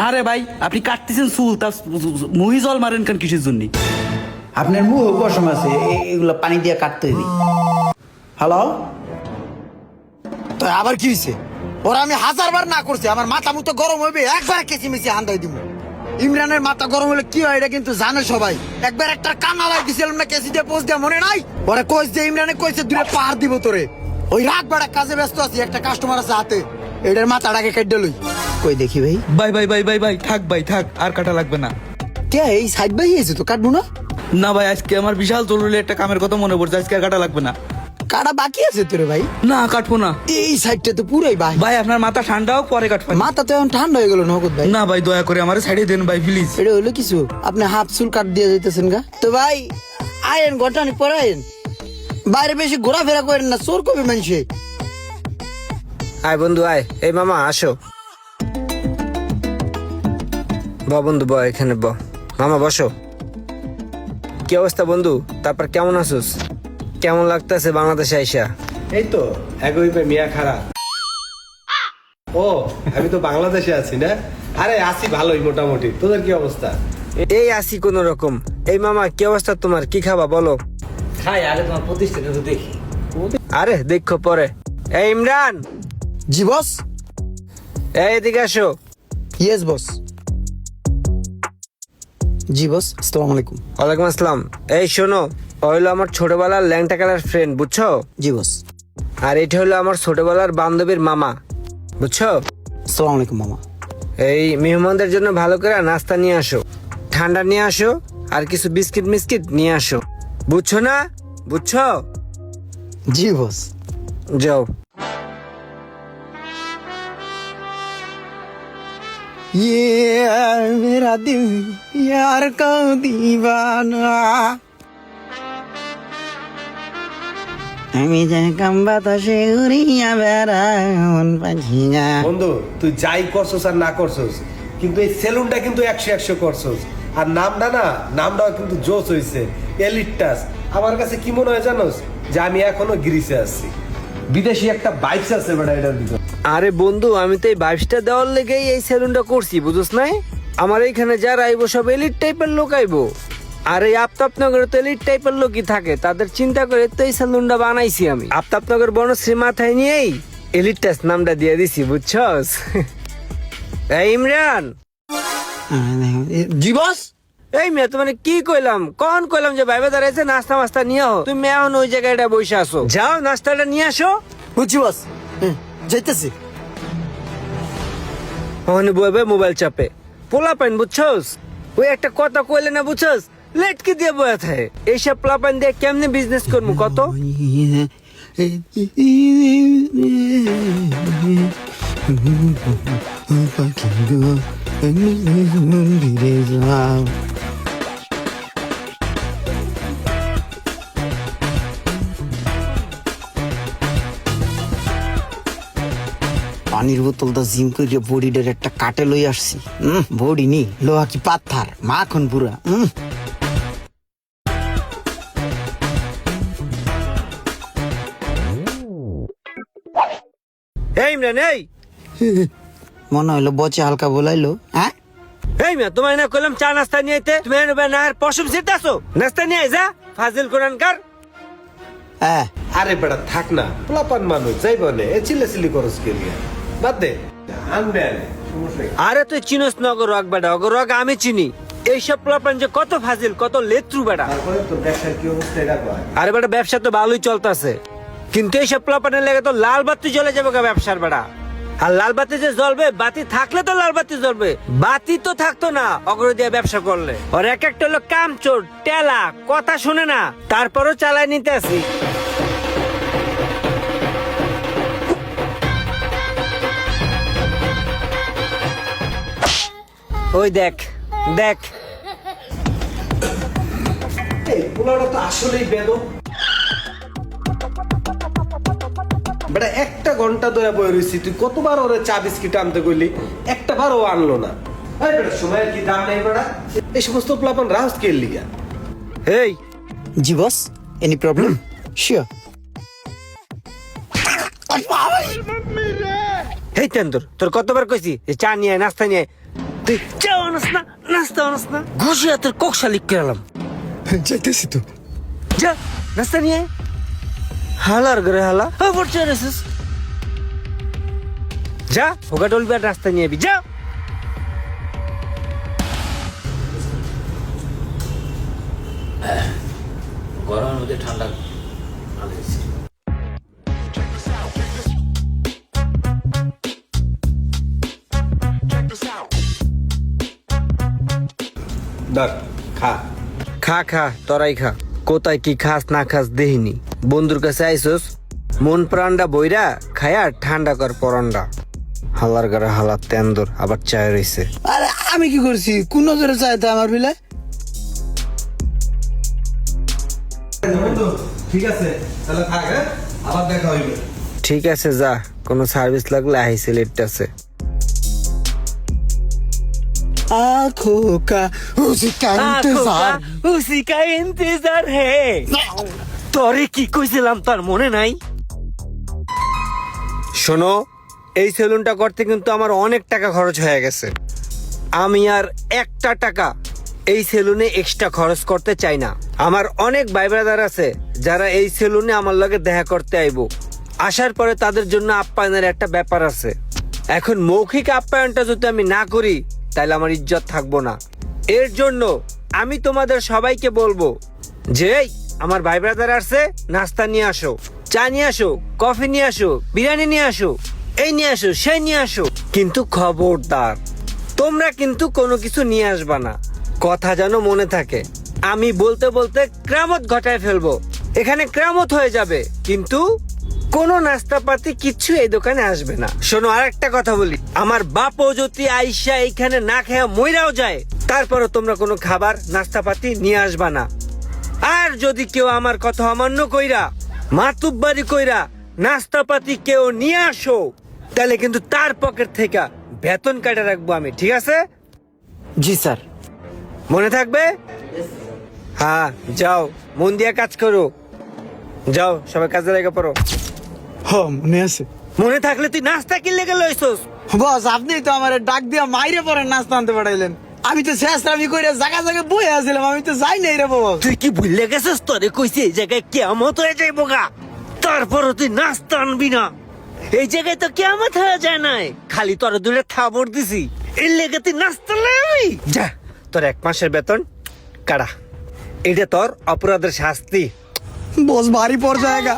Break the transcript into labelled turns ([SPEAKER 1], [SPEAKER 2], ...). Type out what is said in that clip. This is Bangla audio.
[SPEAKER 1] আরে ভাই আপনি কাটতেছেন চুল তা মুহি জল মারেন কেন কিসের জন্য?
[SPEAKER 2] আপনার মুখ পশম আছে, এগুলো পানি দিয়ে কাটতে হইবে। হ্যালো,
[SPEAKER 3] তো আবার কি হয়েছে? ওরা আমি 1000 বার না করছি, আমার মাথা মুতো গরম হইবে, একবার কেচিমেচি হান্দাই দিব। ইমরানের মাথা গরম হলে কি হয় এটা কিন্তু জানে সবাই। একবার একটা কান্নালাই দিছিলাম না কেসি দিয়ে পোস্ট দেওয়া মনে নাই? ওরা কইস যে ইমরানে কইছে দূরে পাহাড় দিব তোরে। ওই রাত বেড়া কাজে ব্যস্ত আছি, একটা কাস্টমার আছে হাতে, এটার মাথাটাকে কেটে লই।
[SPEAKER 2] কই দেখি ভাই।
[SPEAKER 1] ভাই ভাই ভাই ভাই ভাই থাক ভাই থাক, আর কাটা লাগবে না।
[SPEAKER 3] কে এই সাইড বাই হয়েছে তো কাটবো না?
[SPEAKER 1] না ভাই আজকে আমার বিশাল জরুরি একটা কামের কথা মনে পড়ছে, আজকে আর কাটা লাগবে না।
[SPEAKER 3] কাটা বাকি আছে তোরে ভাই?
[SPEAKER 1] না কাটবো না
[SPEAKER 3] এই সাইডটা তো পুরাই ভাই।
[SPEAKER 1] ভাই, আপনার মাথা ঠান্ডা হোক পরে কাটবেন।
[SPEAKER 3] মাথা তো এখন ঠান্ডা হয়ে গেল নগদ ভাই।
[SPEAKER 1] না ভাই দয়া করে আমার সাইডে দেন ভাই প্লিজ।
[SPEAKER 3] এটা হলো কিছু, আপনি হাফ চুল কাট দিয়ে যাইতেছেন গা। তো ভাই আয়েন ঘটানি পরে আয়েন, বাইরে বেশি ঘোরাফেরা করেন না, চোর কবি মানুষে।
[SPEAKER 4] আয় বন্ধু আয়, এই মামা আসো। ব বন্ধু ব, এখানে ব। মামা বসো। কি অবস্থা বন্ধু? তারপর কেমন আছোস? কেমন লাগতেছে বাংলাদেশে আইসা?
[SPEAKER 5] এই তো একই মিয়া খারাপ। ও আমি তো বাংলাদেশে আছি না? আরে আছি ভালোই মোটামুটি। তোদের কি অবস্থা?
[SPEAKER 4] এই আসি কোন রকম। এই মামা কি অবস্থা তোমার? কি খাবা বলো?
[SPEAKER 6] খাই, আগে তোমার প্রতিষ্ঠানে তো দেখি।
[SPEAKER 4] আরে দেখো পরে। এই ইমরান,
[SPEAKER 3] জি বস।
[SPEAKER 4] এই এদিকে আসো।
[SPEAKER 3] Yes boss. জি বস, আসসালামু আলাইকুম।
[SPEAKER 4] ওয়ালাইকুম আসসালাম। এই শোনো, ও হলো আমার ছোটবেলার ল্যাংটা কালার ফ্রেন্ড, বুঝছো?
[SPEAKER 3] জি বস।
[SPEAKER 4] আর এটা হলো আমার ছোটবেলার বান্ধবীর মামা, বুঝছো?
[SPEAKER 3] আসসালামু আলাইকুম মামা।
[SPEAKER 4] এই মেহমানদের জন্য ভালো করে নাস্তা নিয়ে আসো, ঠান্ডা নিয়ে আসো, আর কিছু বিস্কিট মিস্কিট নিয়ে আসো, বুঝছো না? বুঝছো?
[SPEAKER 3] জি বস।
[SPEAKER 4] যাও।
[SPEAKER 3] यार मेरा दिल यार का दीवाना, আমি যেরকম বাতাসে উড়িয়া বেড়াই মন পাখি না।
[SPEAKER 5] বন্ধু তুই যাই করছস আর না করছস, কিন্তু এই সেলুনটা কিন্তু 100 করছস। আর নামটাও কিন্তু জোস হইছে, এলিট টাচ। আমার কাছে কি মনে হয় জানোস, যে আমি এখনো গ্রিসে আছি। বিদেশি একটা ভাইবস আছে বেটা এটার ভিতর।
[SPEAKER 4] আরে বন্ধু, আমি তো এই ভাইবসটা দেওয়ার লেগেই এই সেলুনটা করছি, বুঝছ নাই? আমার এইখানে যারা আইবো সব এলিট টাইপের লোক আইবো। আর এই আফতাবনগরে তো এলিট টাইপের লোকই থাকে, তাদের চিন্তা করে তো এই সেলুনটা বানাইছি আমি। আফতাবনগর বনশ্রী মাথায় নিয়েই এলিট টাচ নামটা দিয়ে দিছি, বুঝছস? এই ইমরান।
[SPEAKER 3] জি বস।
[SPEAKER 4] এই মেয়ে তোমার কি কইলাম, কখন কইলাম যে ভাইবা দাঁড়াইছে নাস্তা মাস্তা নিয়ে আও, তুমি এখন ওই জায়গাটা বসে আসো। যাও নাস্তাটা নিয়ে আসো।
[SPEAKER 3] বুঝছি বস, যাইতেছি।
[SPEAKER 4] ওখানে বইবে মোবাইল চাপে পোলা পাইন, বুঝছস? ওই একটা কথা কইলে না, বুঝছস? লেটকে দিয়ে বয়া থাকে। এইসব পোলা পাইন দিয়ে কেমনে বিজনেস করবো কত?
[SPEAKER 3] পানির বোতলটা জিম করে বডিটার একটা কাটে লই আসছি। বডি নি লোহা কি পাথর, মাখন পুরা।
[SPEAKER 4] এই ইমরান, এই
[SPEAKER 3] মনে হইলো বচে হালকা বলাইলো। হ্যাঁ
[SPEAKER 4] এই মেয়ে তোমার না কইলাম চা নাস্তা নিয়ে আইতে, তুমি এনে না আর পশম সিট আসো, নাস্তা নিয়ে আই যা। ফাজিল কোরআন কার।
[SPEAKER 3] হ্যাঁ।
[SPEAKER 5] আরে বেটা থাক না, পোলাপান মানুষ যাই বলে এ চিল্লাচিল্লি করস কে লিয়া? বাদ দে, আনবেন সমস্যা নেই।
[SPEAKER 4] আরে তুই চিনস না অগরক বেটা, অগরক আমি চিনি। এইসব পোলাপান যে কত ফাজিল, কত লেত্রু বেটা।
[SPEAKER 5] তারপরে তোর ব্যবসার কি অবস্থা এটা কয়?
[SPEAKER 4] আরে বেটা ব্যবসা তো ভালোই চলতেছে, কিন্তু এইসব পোলাপানের লেগে তো লাল বাতি জ্বলে যাবে ব্যবসার বেটা। আর লাল বাতি যে জ্বলবে, বাতি থাকলে তো লাল বাতি জ্বলবে, বাতি তো থাকতো না অগ্র দিয়ে ব্যবসা করলে। আর এক একটা লোক কামচোর টেলা, কথা শুনে না, তারপরও চালায় নিতে আসি। ওই দেখ দেখ,
[SPEAKER 5] এই পোলাটা তো আসলেই বেদম। বেটা একটা ঘন্টা ধরে বই রইছি, তুই কতবার ওরে চা বিস্কিট আনতে কইলি, একটা বার ও আনলো না। এই বেটা সময়ের কি দাম নেই বেটা? এই সমস্ত পোলাপান রাউস কে লিগা?
[SPEAKER 4] এই
[SPEAKER 3] জি বস, এনি প্রবলেম? শিওর।
[SPEAKER 4] এই তেন্দুর, তোর কতবার কইছি যে চা নিয়ে আয়, নাস্তা নিয়ে আয়? তুই চাও আনস না, নাস্তা আনস না, ঘুষি হাতের ককশা লিখ করলাম।
[SPEAKER 3] যাইতেছি তো।
[SPEAKER 4] যা নাস্তা নিয়ে আয়। হালার ঘরে হালা আবার চলে এসেছিস। যা হোগা টলবি আর নাস্তা নিয়ে আবি, যা।
[SPEAKER 6] গরমের মধ্যে ঠান্ডা ভালো হয়েছে।
[SPEAKER 5] ধর খা।
[SPEAKER 4] খা খা তোরাই খা, কোথায় কি খাস না খাস দেহিনি। বন্ধুর কাছে আইসোস, মন প্রাণটা বইরা খায়া ঠান্ডা কর পরনটা। হালার ঘরে হালা তেন্দর আবার চায় রইছে।
[SPEAKER 3] আরে আমি কি করছি? কোন নজরে চাইতে আমার বিলে?
[SPEAKER 5] ঠিক আছে তাহলে থাক, হ্যাঁ আবার দেখা হইবে।
[SPEAKER 4] ঠিক আছে যা, কোনো সার্ভিস লাগলে আইসে লেট আছে।
[SPEAKER 3] आँखों का उसी का इंतजार।
[SPEAKER 4] उसी का इंतजार है। তোরে কি কইছিলাম তার মনে নাই? শোনো, এই সেলুনটা করতে কিন্তু আমার অনেক টাকা খরচ হয়ে গেছে। আমি আর একটা টাকা এই সেলুনে এক্সট্রা খরচ করতে চাই না। আমার অনেক ভাই ব্রাদার আছে যারা এই সেলুনে আমার লগে দেখা করতে আইবো। আসার পরে তাদের জন্য আপ্যায়নের একটা ব্যাপার আছে। এখন মৌখিক আপ্যায়নটা যদি আমি না করি তাহলে আমার ইজ্জত থাকবো না। এর জন্য আমি তোমাদের সবাইকে বলবো যে এই আমার ভাই ব্রাদার আসছে, নাস্তা নিয়ে আসো, চা নিয়ে আসো, কফি নিয়ে আসো, বিরিয়ানি নিয়ে আসো, এই নিয়ে আসো, সেই নিয়ে আসো। কিন্তু খবরদার তোমরা কিন্তু কোনো কিছু নিয়ে আসবা না, কথা যেন মনে থাকে। আমি বলতে বলতে ক্রামত ঘটায় ফেলবো, এখানে ক্রামত হয়ে যাবে, কিন্তু কোনো নাস্তাপাতি কিচ্ছু এই দোকানে আসবে না। শোনো আর একটা কথা বলি, আমার বাপও যদি আইসা এইখানে না খেয়ে মইরাও যায়, তারপরও তোমরা কোনো খাবার নাস্তাপাতি নিয়ে আসবা না। আর যদি কেউ আমার কথা অমান্য কইরা মাতুব্বারি কইরা নাস্তাপাতি কেউ নিয়ে আসো, তাহলে কিন্তু তার পকেট থেকে বেতন কাটা রাখবো আমি, ঠিক আছে?
[SPEAKER 3] জি স্যার।
[SPEAKER 4] মনে থাকবে? হ্যাঁ যাও, মন দিয়ে কাজ করো। যাও সবাই কাজে লেগে পড়ো।
[SPEAKER 3] হ্যাঁ মনে আছে।
[SPEAKER 4] মনে থাকলে তুই নাস্তা কিনলে গেল হইছস।
[SPEAKER 3] বস আপনি তো আমার ডাক দিয়া মাইরে পরে নাস্তা আনতে পাঠাইলেন। আমি তো শেষরামি করে জায়গা জায়গায় বয়ে আসছিলাম, আমি তো যাই নাই রে বাবা।
[SPEAKER 4] তুই কি ভুলে গেছিস? তোরে কইছি এই জায়গায় কিয়ামত হয়ে যাইব গা, তারপরও তুই নাস্তা আনবি না। এই জায়গায় তো কিয়ামত হয়ে যায় নাই, খালি তোর দূরে থাবর দিছি, এর লেগে তুই নাস্তা লই। যা তোর 1 মাসের বেতন কাড়া, এটা তোর অপরাধের শাস্তি।
[SPEAKER 3] বস ভারী পর জায়গা।